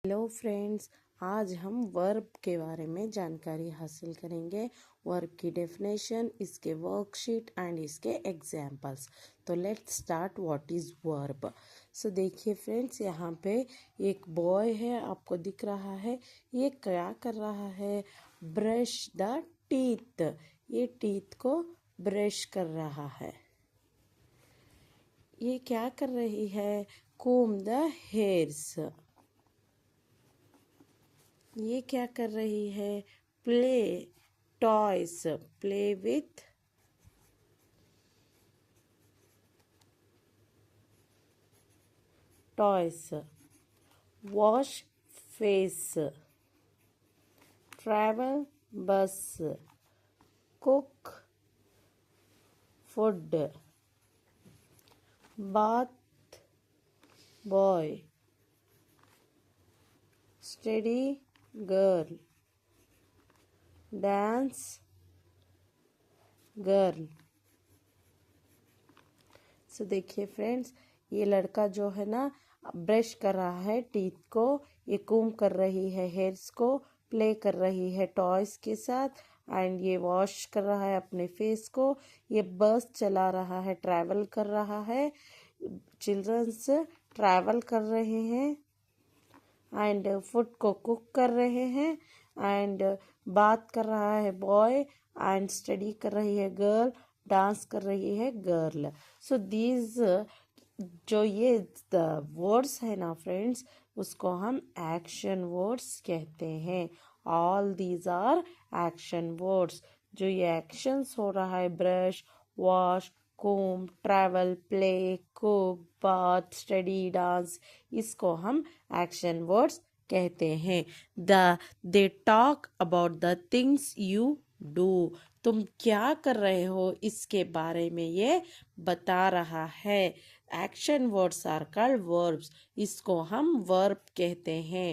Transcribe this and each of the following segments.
Hello friends, आज हम verb के बारे में जानकारी हासिल करेंगे। वर्ब की डेफिनेशन, इसके वर्कशीट एंड इसके एग्जाम्पल्स। तो let's start. What is verb? So देखिए फ्रेंड्स, यहाँ पे एक बॉय है, आपको दिख रहा है। ये क्या कर रहा है? Brush the teeth. ये टीथ को ब्रश कर रहा है। ये क्या कर रही है? Comb the hairs. ये क्या कर रही है? Play toys. Play with toys. Wash face. Travel bus. Cook food. Bath boy. Study girl. Dance girl. So देखिए फ्रेंड्स, ये लड़का जो है ना, ब्रश कर रहा है टीथ को। ये कोम कर रही है हेयर्स को। प्ले कर रही है टॉयज के साथ। एंड ये वॉश कर रहा है अपने फेस को। ये बस चला रहा है, ट्रैवल कर रहा है। चिल्ड्रंस ट्रैवल कर रहे हैं एंड फूड को कुक कर रहे हैं। एंड बात कर रहा है बॉय। एंड स्टडी कर रही है गर्ल। डांस कर रही है गर्ल। सो दीज जो ये वर्ड्स है ना फ्रेंड्स, उसको हम एक्शन वर्ड्स कहते हैं। All these are action words. जो ये एक्शंस हो रहा है, brush, wash, comb, travel, play, cook, bath, study, dance, इसको हम एक्शन वर्ड्स कहते हैं। They talk about the things you do. तुम क्या कर रहे हो, इसके बारे में ये बता रहा है। Action words are called verbs. इसको हम वर्ब कहते हैं।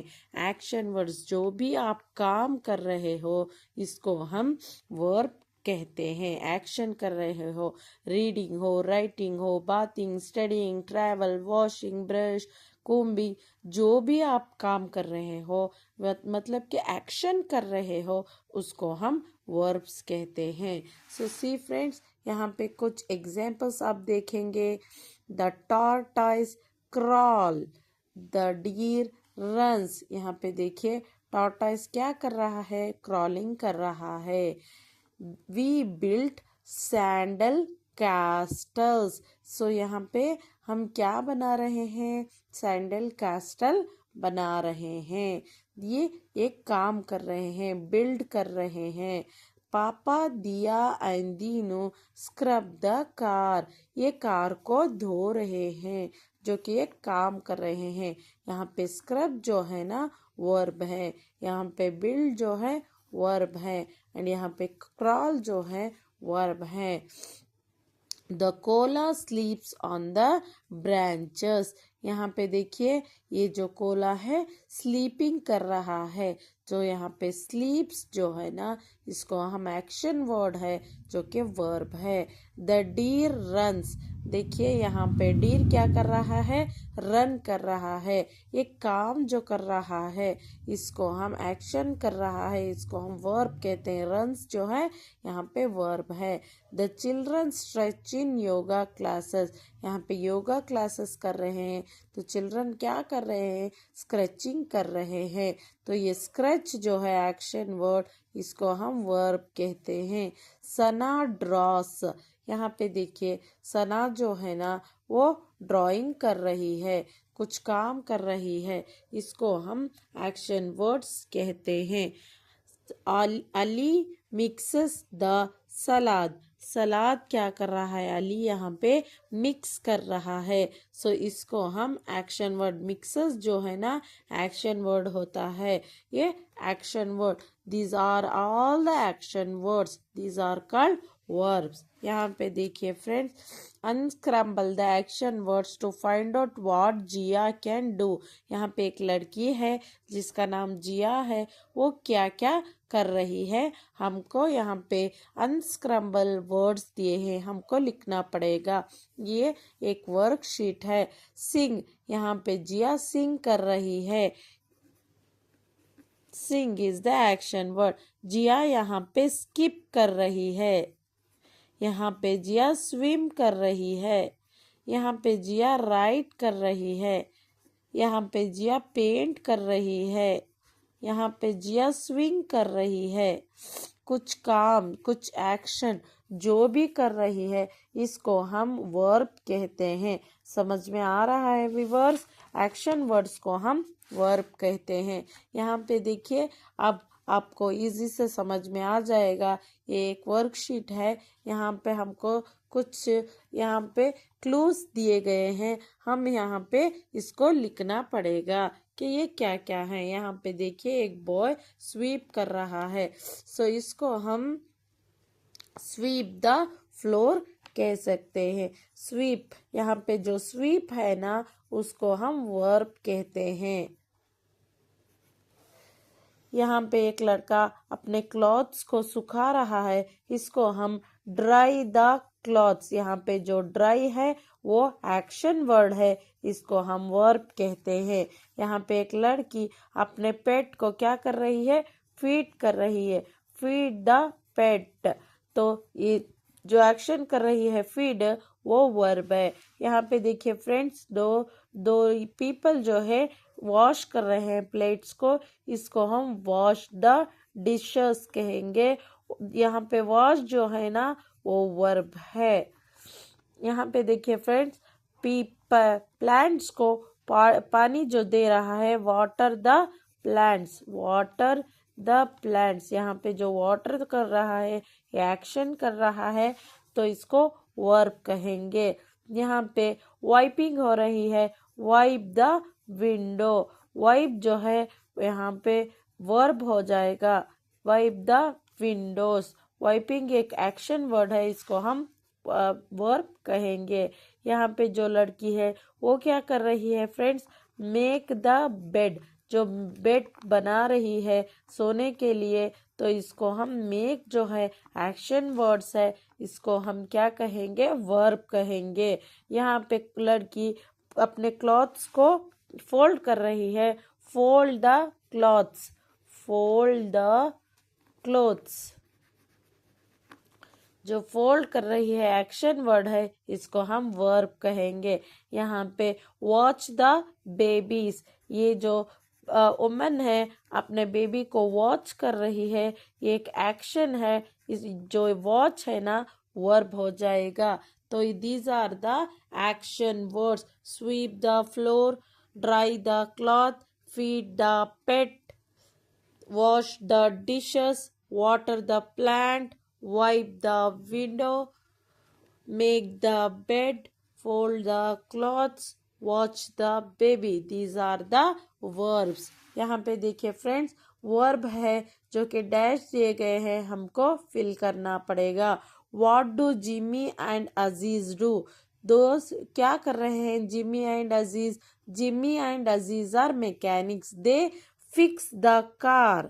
एक्शन वर्ड्स, जो भी आप काम कर रहे हो, इसको हम वर्ब कहते हैं। एक्शन कर रहे हो, रीडिंग हो, राइटिंग हो, bathing, studying, travel, washing, brush, combing, जो भी आप काम कर रहे हो, मतलब कि एक्शन कर रहे हो, उसको हम वर्ब्स कहते हैं। सो सी फ्रेंड्स, यहाँ पे कुछ एग्जाम्पल्स आप देखेंगे। The tortoise crawl. The deer runs. यहाँ पे देखिए, टॉर्टॉइस क्या कर रहा है? क्रॉलिंग कर रहा है। We built sandal castles. So यहाँ पे हम क्या बना रहे हैं? सैंडल कैस्टल बना रहे हैं। ये एक काम कर रहे हैं, बिल्ड कर रहे हैं। पापा दिया एंड दीनो स्क्रब द कार। ये कार को धो रहे हैं, जो कि एक काम कर रहे हैं। यहाँ पे स्क्रब जो है ना, वर्ब है। यहाँ पे बिल्ड जो है, वर्ब है। एंड यहाँ पे क्रॉल जो है, वर्ब है। The Cola स्लीप्स on the branches. यहाँ पे देखिए, ये जो कोला है स्लीपिंग कर रहा है। जो यहाँ पे स्लीप्स जो है ना, इसको हम एक्शन वर्ड है, जो कि वर्ब है। The deer runs. देखिए यहाँ पे डीर क्या कर रहा है? रन कर रहा है। एक काम जो कर रहा है, इसको हम एक्शन कर रहा है, इसको हम वर्ब कहते हैं। रन्स जो है, यहाँ पे वर्ब है। The children stretch in yoga classes. यहाँ पे योगा क्लासेस कर रहे हैं, तो चिल्ड्रन क्या कर रहे हैं? स्क्रैचिंग कर रहे हैं। तो ये स्क्रैच जो है एक्शन वर्ड, इसको हम वर्ब कहते हैं। सना ड्रॉस। यहाँ पे देखिए, सना जो है ना, वो ड्राइंग कर रही है, कुछ काम कर रही है, इसको हम एक्शन वर्ड्स कहते हैं। अली मिक्सेस द सलाद। सलाद क्या कर रहा है? अली यहाँ पे मिक्स कर रहा है। सो इसको हम एक्शन वर्ड, मिक्सेस जो है ना, एक्शन वर्ड होता है। ये action word, these are all the action words, these are called verbs. यहाँ पे देखिए friends, unscramble the action words to find out what Jiya can do. यहाँ पे एक लड़की है जिसका नाम जिया है, वो क्या क्या कर रही है, हमको यहाँ पे अनस्क्रैम्बल वर्ड्स दिए हैं, हमको लिखना पड़ेगा। ये एक वर्कशीट है। सिंग, यहाँ पे जिया सिंग कर रही है। सिंग इज द एक्शन वर्ड। जिया यहाँ पे स्किप कर रही है। यहाँ पे जिया स्विम कर रही है। यहाँ पे जिया राइड कर रही है। यहाँ पे जिया पेंट कर रही है। यहाँ पे जिया स्विंग कर रही है। कुछ काम, कुछ एक्शन जो भी कर रही है, इसको हम वर्ब कहते हैं। समझ में आ रहा है व्यूअर्स? एक्शन वर्ड्स को हम वर्ब कहते हैं। यहाँ पे देखिए, अब आपको इजी से समझ में आ जाएगा। ये एक वर्कशीट है। यहाँ पे हमको कुछ यहाँ पे क्लूज दिए गए हैं। हम यहाँ पे इसको लिखना पड़ेगा कि ये क्या क्या है। यहाँ पे देखिए, एक बॉय स्वीप कर रहा है। सो इसको हम स्वीप द फ्लोर कह सकते हैं। स्वीप, यहाँ पे जो स्वीप है ना, उसको हम वर्ब कहते हैं। यहाँ पे एक लड़का अपने क्लॉथ्स को सुखा रहा है। इसको हम ड्राई द क्लॉथ्स, यहाँ पे जो ड्राई है वो एक्शन वर्ड है, इसको हम वर्ब कहते हैं। यहाँ पे एक लड़की अपने पेट को क्या कर रही है? फीड कर रही है। फीड द पेट, तो ये जो एक्शन कर रही है फीड, वो वर्ब है। यहाँ पे देखिए फ्रेंड्स, दो पीपल जो है वॉश कर रहे हैं प्लेट्स को। इसको हम वॉश द डिशेस कहेंगे। यहाँ पे वॉश जो है ना, वो वर्ब है। यहाँ पे देखिए फ्रेंड्स, प्लांट्स को पानी जो दे रहा है, water the plants, water the plants. यहाँ पे जो वाटर कर रहा है, एक्शन कर रहा है, तो इसको वर्ब कहेंगे। यहाँ पे वाइपिंग हो रही है, वाइप द विंडो। वाइप जो है यहाँ पे वर्ब हो जाएगा, वाइप द विंडोज। वाइपिंग एक एक्शन वर्ड है, इसको हम वर्ब कहेंगे। यहाँ पे जो लड़की है वो क्या कर रही है फ्रेंड्स? मेक द बेड, जो बेड बना रही है सोने के लिए, तो इसको हम मेक जो है एक्शन वर्ड्स है, इसको हम क्या कहेंगे? वर्ब कहेंगे। यहाँ पे लड़की अपने क्लॉथ्स को फोल्ड कर रही है, fold the clothes, fold the clothes. जो फोल्ड कर रही है एक्शन वर्ड है, इसको हम वर्ब कहेंगे। यहाँ पे वॉच द बेबीज, ये जो वुमन है अपने बेबी को वॉच कर रही है, ये एक एक्शन है। इस जो वॉच है ना, वर्ब हो जाएगा। तो these are the action words. Sweep the floor, dry the cloth, feed the pet, wash the dishes, water the plant, wipe the window, make the bed, fold the clothes, watch the baby. These are the verbs. यहाँ पे देखिए friends, verb है जो कि dash दिए गए हैं, हमको फिल करना पड़ेगा। What do Jimmy and Aziz do? दोस्त क्या कर रहे हैं Jimmy and Aziz? Jimmy and Aziz are mechanics. They fix the car.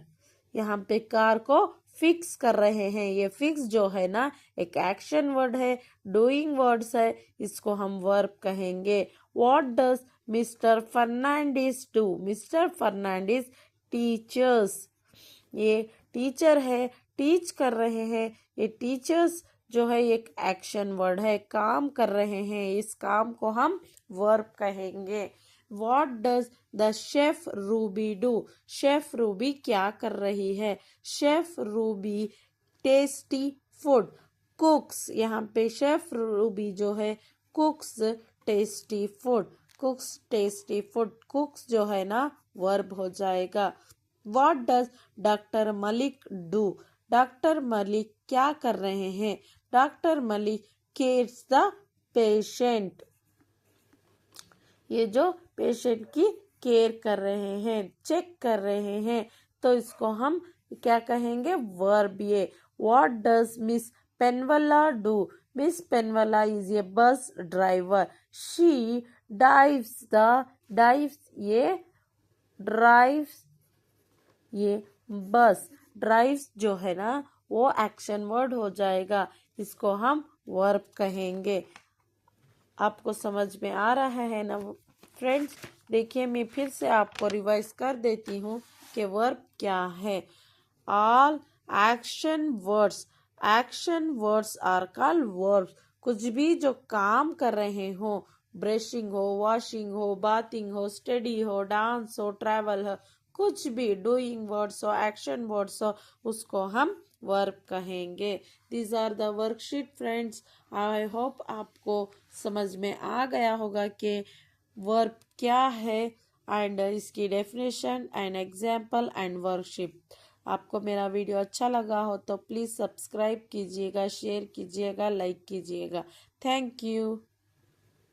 यहाँ पे कार को फिक्स कर रहे हैं। ये फिक्स जो है ना, एक एक्शन वर्ड है, डूइंग वर्ड्स है, इसको हम वर्ब कहेंगे। What does mister Fernandes do? Mister Fernandes teachers, ये टीचर है, टीच कर रहे हैं। ये टीचर्स जो है एक एक्शन वर्ड है, काम कर रहे हैं, इस काम को हम वर्ब कहेंगे। What does the chef Ruby do? Chef Ruby क्या कर रही है? Chef Ruby tasty food कुक्स। यहाँ पे शेफ रूबी जो है कुक्स टेस्टी फूड, कुक्स टेस्टी फूड। कुक्स जो है ना, वर्ब हो जाएगा। What does doctor Malik do? Doctor Malik क्या कर रहे हैं? Doctor Malik cares the patient, ये जो पेशेंट की केयर कर रहे हैं, चेक कर रहे हैं, तो इसको हम क्या कहेंगे? वर्ब। ये what does miss Penwala do? Miss Penwala is a bus driver. She drives ये ड्राइव्स, ये बस ड्राइव्स जो है ना, वो एक्शन वर्ड हो जाएगा, इसको हम वर्ब कहेंगे। आपको समझ में आ रहा है ना फ्रेंड्स? देखिए मैं फिर से आपको रिवाइज कर देती हूँ कि वर्ब क्या है। All action words are called verbs. कुछ भी जो काम कर रहे हो, ब्रशिंग हो, वॉशिंग हो, बाथिंग हो, स्टडी हो, डांस हो, ट्रैवल हो, कुछ भी डूइंग वर्ड्स हो, एक्शन वर्ड्स हो, उसको हम वर्ब कहेंगे। These are the worksheet friends. I hope आपको समझ में आ गया होगा कि वर्ब क्या है एंड इसकी definition and example and worksheet. आपको मेरा वीडियो अच्छा लगा हो तो प्लीज़ सब्सक्राइब कीजिएगा, शेयर कीजिएगा, लाइक कीजिएगा। Thank you.